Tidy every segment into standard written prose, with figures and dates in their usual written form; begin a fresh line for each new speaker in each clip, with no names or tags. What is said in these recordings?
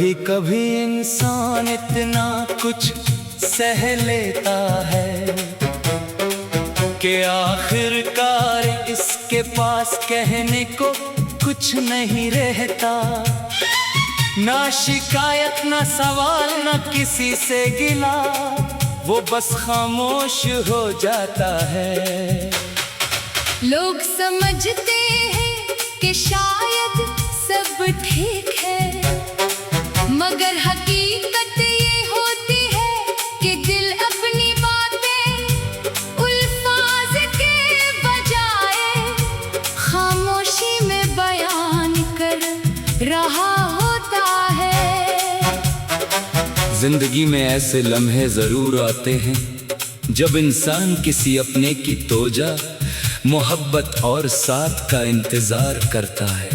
कभी कभी इंसान इतना कुछ सह लेता है कि आखिरकार इसके पास कहने को कुछ नहीं रहता। ना शिकायत, ना सवाल, ना किसी से गिला, वो बस खामोश हो जाता है।
लोग समझते हैं कि शायद सब ठीक है, मगर हकीकत ये होती है कि दिल अपनी बातें अल्फाज के बजाय खामोशी में बयान कर रहा होता है।
जिंदगी में ऐसे लम्हे जरूर आते हैं जब इंसान किसी अपने की तोजा, मोहब्बत और साथ का इंतजार करता है।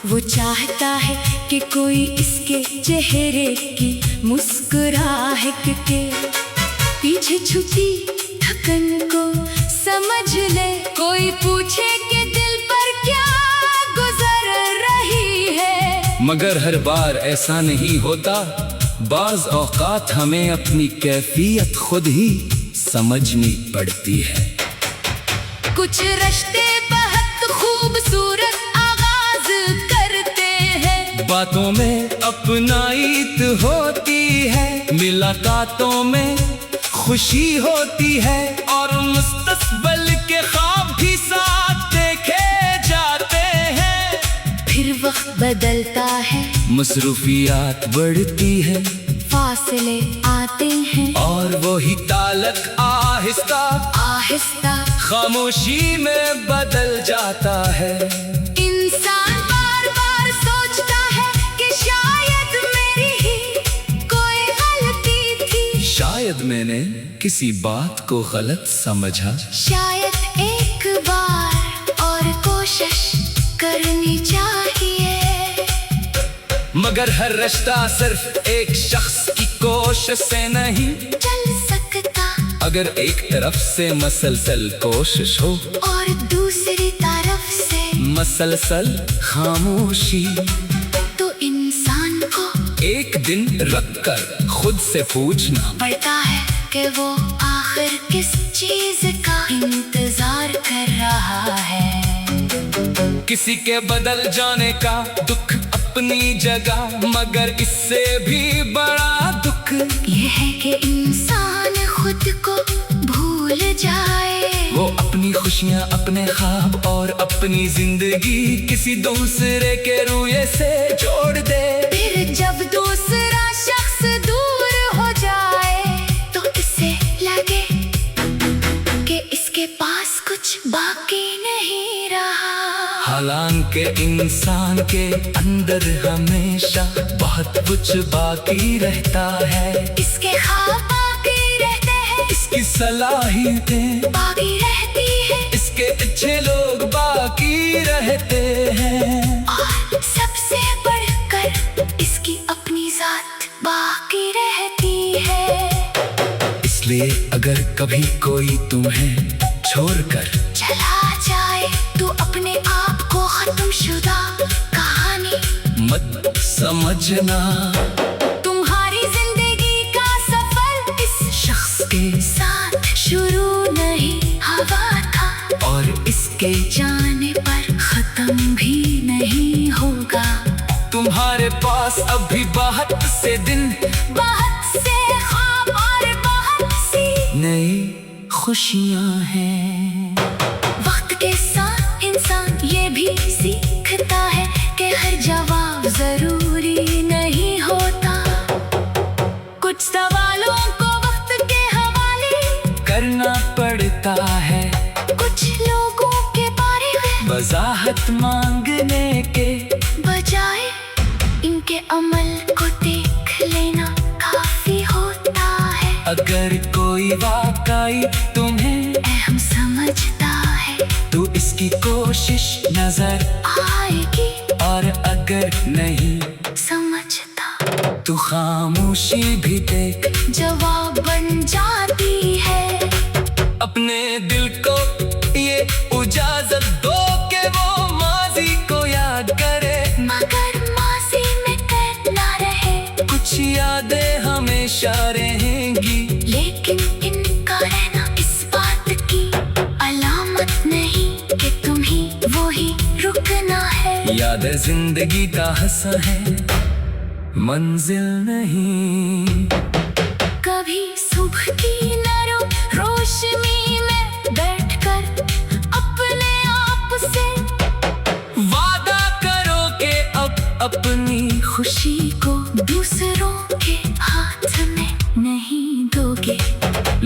वो चाहता है कि कोई इसके चेहरे की मुस्कुराहट के पीछे छुपी थकन को समझ ले। कोई पूछे कि दिल पर क्या गुजर रही है,
मगर हर बार ऐसा नहीं होता। बाज़ औक़ात हमें अपनी कैफियत खुद ही समझनी पड़ती है।
कुछ रिश्ते बहुत खूबसूरत आगाज करते हैं,
बातों में अपनाइत होती है, मुलाकातों में खुशी होती है, और मुस्तक़बिल के ख्वाब भी साथ देखे जाते हैं।
फिर वक्त बदलता है,
मसरूफियात बढ़ती है,
फासले आते हैं,
और वही ताल्लुक़ आहिस्ता
आहिस्ता
खामोशी में बदल जाता है।
इंसान बार बार सोचता है कि शायद मेरी ही कोई गलती थी,
शायद मैंने किसी बात को गलत समझा,
शायद एक बार और कोशिश करनी चाहिए।
मगर हर रिश्ता सिर्फ एक शख्स की कोशिश से नहीं
चल सकता,
अगर एक तरफ से मसलसल कोशिश हो
और दूसरी तरफ से
मसलसल खामोशी,
तो इंसान को
एक दिन रख कर खुद से पूछना
पड़ता है कि वो आखिर किस चीज का इंतजार कर रहा है।
किसी के बदल जाने का दुख अपनी जगह, मगर इससे भी बड़ा दुख
ये है कि इंसान खुद को भूल जाए।
वो अपनी खुशियाँ, अपने ख्वाब और अपनी जिंदगी किसी दूसरे के रुए से जोड़ दे।
फिर जब दूसरा शख्स दूर हो जाए तो इसे लगे कि इसके पास कुछ बाकी नहीं रहा।
हालांकि इंसान के अंदर हमेशा बहुत कुछ बाकी रहता है।
इसके ख्वाब बाकी रहते हैं,
इसकी सलाहियतें
बाकी रहती है,
इसके अच्छे लोग बाकी रहते हैं,
और सबसे बढ़कर इसकी अपनी जात बाकी रहती है।
इसलिए अगर कभी कोई तुम्हें छोड़कर
चला जाए तो अपने आप को खत्मशुदा कहानी
मत समझना।
तुम्हारी जिंदगी का सफर इस शख्स के साथ शुरू नहीं हुआ था, और
इसके
जाने पर खत्म भी नहीं होगा।
तुम्हारे पास अभी बहुत से दिन,
बहुत से ख्वाब और बहुत सी
नई खुशियाँ हैं।
वक्त के साथ इंसान ये भी सीखता है कि हर जवाब जरूरी नहीं होता। कुछ सवालों को वक्त के हवाले
करना पड़ता है,
कुछ लोगों के बारे में
वजाहत मांगने के
बजाय इनके अमल को देख लेना काफी होता है।
अगर कोई वाकई तुम्हें
अहम समझता है
तो इसकी कोशिश नजर
आएगी,
और अगर नहीं
समझता
तो खामोशी भी देख
जवाब बन जाती है।
अपने दिल को ये इजाजत दो कि वो माजी को याद करे,
मगर माजी में कैद ना रहे।
याद है जिंदगी का हंसा है, मंजिल नहीं।
कभी सुबह की नरम रोशनी में बैठकर अपने आप से
वादा करो कि अब अपनी
खुशी को दूसरों के हाथ में नहीं दोगे।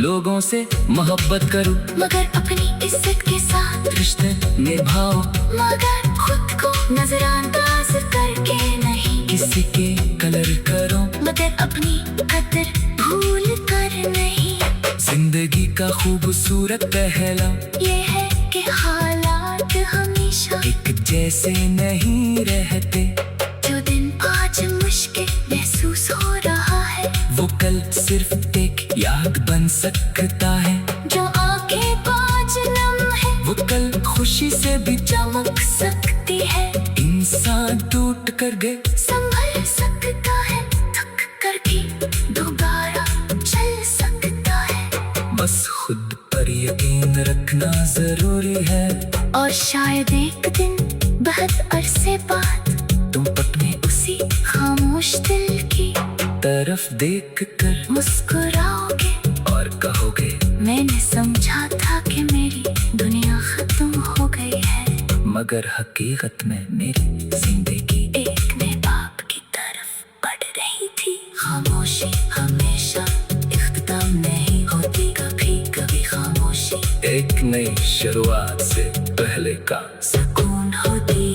लोगों से मोहब्बत करो,
मगर अपनी इज्जत के साथ
रिश्ते निभाओ,
मगर खुद को नजरअंदाज करके नहीं।
किसी के कलर करो,
मगर अपनी कदर भूल कर नहीं।
जिंदगी का खूबसूरत पहला
ये है कि हालात हमेशा
एक जैसे नहीं रहते।
जो दिन आज मुश्किल महसूस हो रहा है,
वो कल सिर्फ एक याद बन सकता है।
जो आंखें आज नम है,
वो कल खुशी से भी
चमक सकती है।
इंसान टूट कर गए,
संभल सकता है, थक कर भी दोबारा चल सकता है।
बस खुद पर यकीन रखना जरूरी है।
और शायद एक दिन बहुत अरसे बाद
तुम अपने
उसी खामोश दिल की
तरफ देख कर
मुस्कुराओगे
और कहोगे,
मैंने समझा था कि मेरी दुनिया खत्म हो गई है,
मगर हकीकत में मेरी जिंदगी
एक नए बाप की तरफ बढ़ रही थी। खामोशी हमेशा इख्तिताम नहीं होती, कभी कभी खामोशी
एक नई शुरुआत से पहले का
सुकून होती